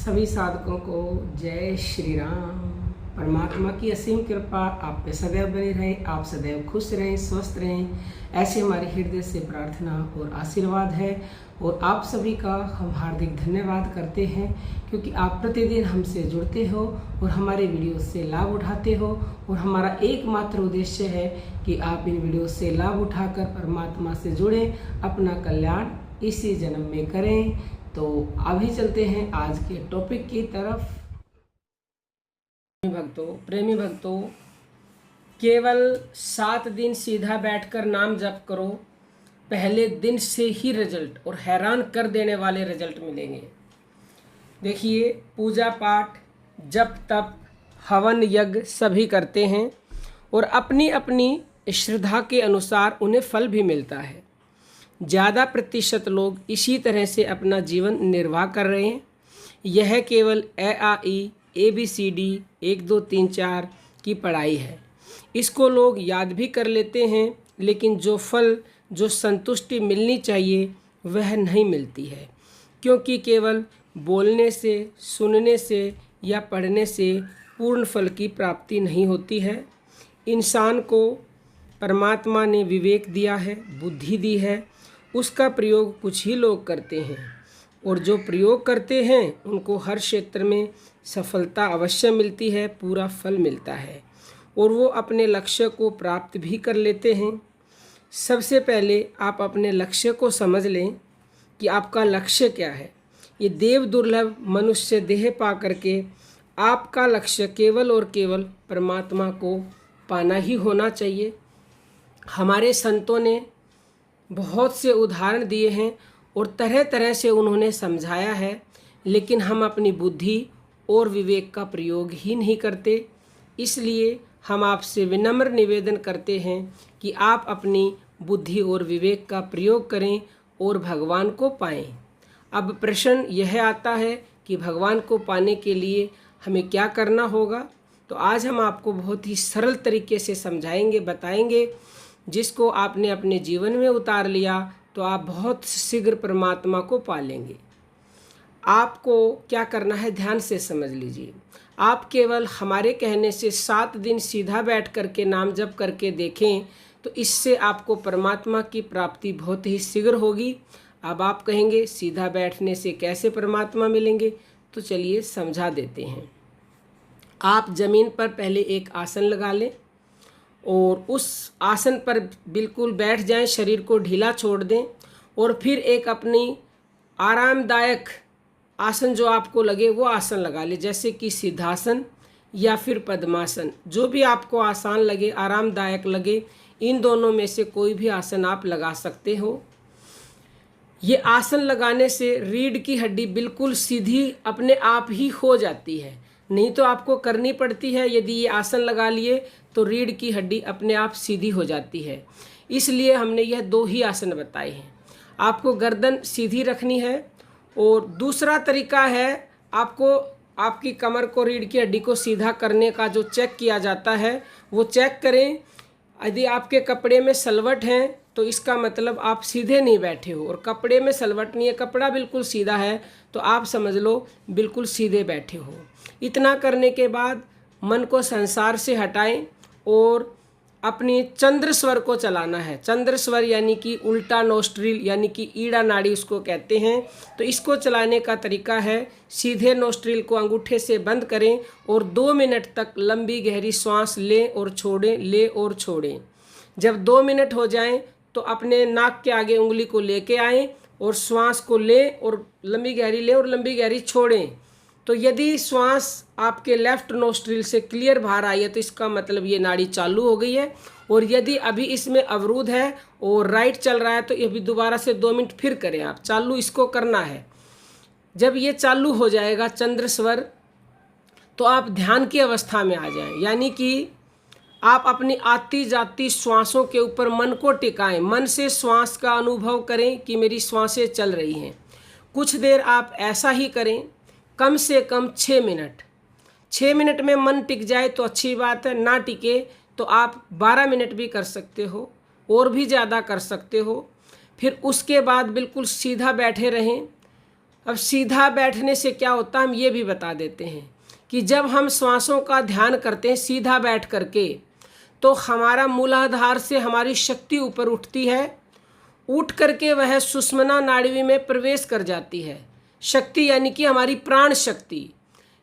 सभी साधकों को जय श्री राम। परमात्मा की असीम कृपा आप पे सदैव बनी रहे, आप सदैव खुश रहें, स्वस्थ रहें, ऐसे हमारे हृदय से प्रार्थना और आशीर्वाद है। और आप सभी का हम हार्दिक धन्यवाद करते हैं क्योंकि आप प्रतिदिन हमसे जुड़ते हो और हमारे वीडियो से लाभ उठाते हो। और हमारा एकमात्र उद्देश्य है कि आप इन वीडियो से लाभ उठाकर परमात्मा से जुड़ें, अपना कल्याण इसी जन्म में करें। तो अभी चलते हैं आज के टॉपिक की तरफ। प्रेमी भक्तों, केवल 7 दिन सीधा बैठकर नाम जप करो, पहले दिन से ही रिजल्ट और हैरान कर देने वाले रिजल्ट मिलेंगे। देखिए, पूजा पाठ जप तप हवन यज्ञ सभी करते हैं और अपनी अपनी श्रद्धा के अनुसार उन्हें फल भी मिलता है। ज़्यादा प्रतिशत लोग इसी तरह से अपना जीवन निर्वाह कर रहे हैं। यह केवल ABCD 1 2 3 4 की पढ़ाई है। इसको लोग याद भी कर लेते हैं, लेकिन जो फल जो संतुष्टि मिलनी चाहिए वह नहीं मिलती है, क्योंकि केवल बोलने से, सुनने से या पढ़ने से पूर्ण फल की प्राप्ति नहीं होती है। इंसान को परमात्मा ने विवेक दिया है, बुद्धि दी है, उसका प्रयोग कुछ ही लोग करते हैं और जो प्रयोग करते हैं उनको हर क्षेत्र में सफलता अवश्य मिलती है, पूरा फल मिलता है और वो अपने लक्ष्य को प्राप्त भी कर लेते हैं। सबसे पहले आप अपने लक्ष्य को समझ लें कि आपका लक्ष्य क्या है। ये देव दुर्लभ मनुष्य देह पा करके आपका लक्ष्य केवल और केवल परमात्मा को पाना ही होना चाहिए। हमारे संतों ने बहुत से उदाहरण दिए हैं और तरह तरह से उन्होंने समझाया है, लेकिन हम अपनी बुद्धि और विवेक का प्रयोग ही नहीं करते। इसलिए हम आपसे विनम्र निवेदन करते हैं कि आप अपनी बुद्धि और विवेक का प्रयोग करें और भगवान को पाएं। अब प्रश्न यह आता है कि भगवान को पाने के लिए हमें क्या करना होगा। तो आज हम आपको बहुत ही सरल तरीके से समझाएंगे, बताएंगे, जिसको आपने अपने जीवन में उतार लिया तो आप बहुत शीघ्र परमात्मा को पा लेंगे। आपको क्या करना है, ध्यान से समझ लीजिए। आप केवल हमारे कहने से 7 दिन सीधा बैठ करके नाम जप करके देखें तो इससे आपको परमात्मा की प्राप्ति बहुत ही शीघ्र होगी। अब आप कहेंगे सीधा बैठने से कैसे परमात्मा मिलेंगे, तो चलिए समझा देते हैं। आप ज़मीन पर पहले एक आसन लगा लें और उस आसन पर बिल्कुल बैठ जाएं, शरीर को ढीला छोड़ दें और फिर एक अपनी आरामदायक आसन जो आपको लगे वो आसन लगा लें, जैसे कि सिद्धासन या फिर पद्मासन, जो भी आपको आसान लगे, आरामदायक लगे, इन दोनों में से कोई भी आसन आप लगा सकते हो। ये आसन लगाने से रीढ़ की हड्डी बिल्कुल सीधी अपने आप ही हो जाती है, नहीं तो आपको करनी पड़ती है। यदि ये आसन लगा लिए तो रीढ़ की हड्डी अपने आप सीधी हो जाती है, इसलिए हमने यह 2 ही आसन बताए हैं। आपको गर्दन सीधी रखनी है और दूसरा तरीका है, आपको आपकी कमर को, रीढ़ की हड्डी को सीधा करने का जो चेक किया जाता है वो चेक करें। यदि आपके कपड़े में सलवट हैं तो इसका मतलब आप सीधे नहीं बैठे हो, और कपड़े में सलवट नहीं है, कपड़ा बिल्कुल सीधा है, तो आप समझ लो बिल्कुल सीधे बैठे हो। इतना करने के बाद मन को संसार से हटाएं और अपनी चंद्र स्वर को चलाना है। चंद्र स्वर यानी कि उल्टा नोस्ट्रिल, यानी कि ईड़ा नाड़ी उसको कहते हैं। तो इसको चलाने का तरीका है, सीधे नोस्ट्रिल को अंगूठे से बंद करें और 2 मिनट तक लंबी गहरी सांस लें और छोड़ें, लें और छोड़ें। जब 2 मिनट हो जाएं तो अपने नाक के आगे उंगली को लेके आएं और श्वास को लें और लंबी गहरी लें और लंबी गहरी छोड़ें। तो यदि श्वास आपके लेफ्ट नोस्ट्रिल से क्लियर बाहर आई है तो इसका मतलब ये नाड़ी चालू हो गई है, और यदि अभी इसमें अवरुद्ध है और राइट चल रहा है तो ये भी दोबारा से 2 मिनट फिर करें आप, चालू इसको करना है। जब ये चालू हो जाएगा चंद्र स्वर, तो आप ध्यान की अवस्था में आ जाएं, यानी कि आप अपनी आती जाती श्वासों के ऊपर मन को टिकाएं, मन से श्वास का अनुभव करें कि मेरी श्वासें चल रही हैं। कुछ देर आप ऐसा ही करें, कम से कम 6 मिनट। 6 मिनट में मन टिक जाए तो अच्छी बात है, ना टिके तो आप 12 मिनट भी कर सकते हो और भी ज़्यादा कर सकते हो। फिर उसके बाद बिल्कुल सीधा बैठे रहें अब सीधा बैठने से क्या होता है हम ये भी बता देते हैं कि जब हम श्वासों का ध्यान करते हैं सीधा बैठ करके, तो हमारा मूलाधार से हमारी शक्ति ऊपर उठती है, उठ करके वह सुषुम्ना नाड़ी में प्रवेश कर जाती है। शक्ति यानी कि हमारी प्राण शक्ति,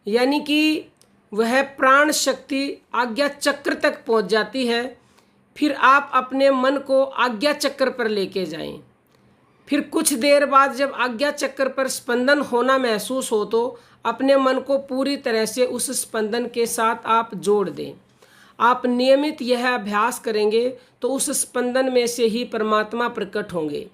यानी कि वह प्राण शक्ति आज्ञा चक्र तक पहुंच जाती है। फिर आप अपने मन को आज्ञा चक्र पर लेके जाएं। फिर कुछ देर बाद जब आज्ञा चक्र पर स्पंदन होना महसूस हो तो अपने मन को पूरी तरह से उस स्पंदन के साथ आप जोड़ दें। आप नियमित यह अभ्यास करेंगे तो उस स्पंदन में से ही परमात्मा प्रकट होंगे।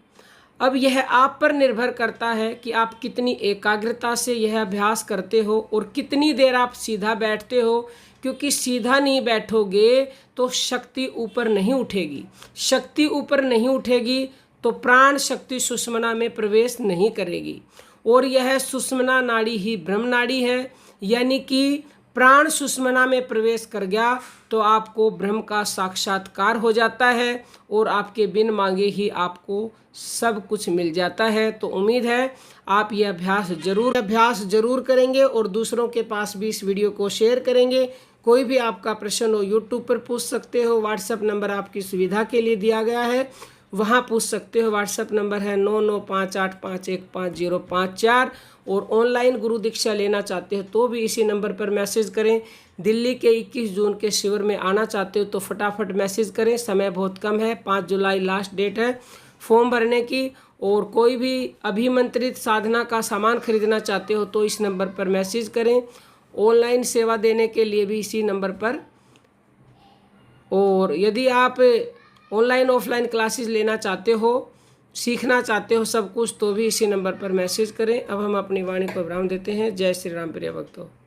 अब यह आप पर निर्भर करता है कि आप कितनी एकाग्रता से यह अभ्यास करते हो और कितनी देर आप सीधा बैठते हो, क्योंकि सीधा नहीं बैठोगे तो शक्ति ऊपर नहीं उठेगी। शक्ति ऊपर नहीं उठेगी तो प्राण शक्ति सुषुम्ना में प्रवेश नहीं करेगी, और यह सुषुम्ना नाड़ी ही ब्रह्म नाड़ी है। यानी कि प्राण सुषुम्ना में प्रवेश कर गया तो आपको ब्रह्म का साक्षात्कार हो जाता है और आपके बिन मांगे ही आपको सब कुछ मिल जाता है। तो उम्मीद है आप ये अभ्यास जरूर करेंगे और दूसरों के पास भी इस वीडियो को शेयर करेंगे। कोई भी आपका प्रश्न हो यूट्यूब पर पूछ सकते हो, व्हाट्सएप नंबर आपकी सुविधा के लिए दिया गया है, वहाँ पूछ सकते हो। व्हाट्सएप नंबर है 9958515054। और ऑनलाइन गुरु दीक्षा लेना चाहते हो तो भी इसी नंबर पर मैसेज करें। दिल्ली के 21 जून के शिविर में आना चाहते हो तो फटाफट मैसेज करें, समय बहुत कम है, 5 जुलाई लास्ट डेट है फॉर्म भरने की। और कोई भी अभिमंत्रित साधना का सामान खरीदना चाहते हो तो इस नंबर पर मैसेज करें। ऑनलाइन सेवा देने के लिए भी इसी नंबर पर। और यदि आप ऑनलाइन ऑफलाइन क्लासेस लेना चाहते हो, सीखना चाहते हो सब कुछ, तो भी इसी नंबर पर मैसेज करें। अब हम अपनी वाणी को विराम देते हैं। जय श्री राम प्रिय भक्तों।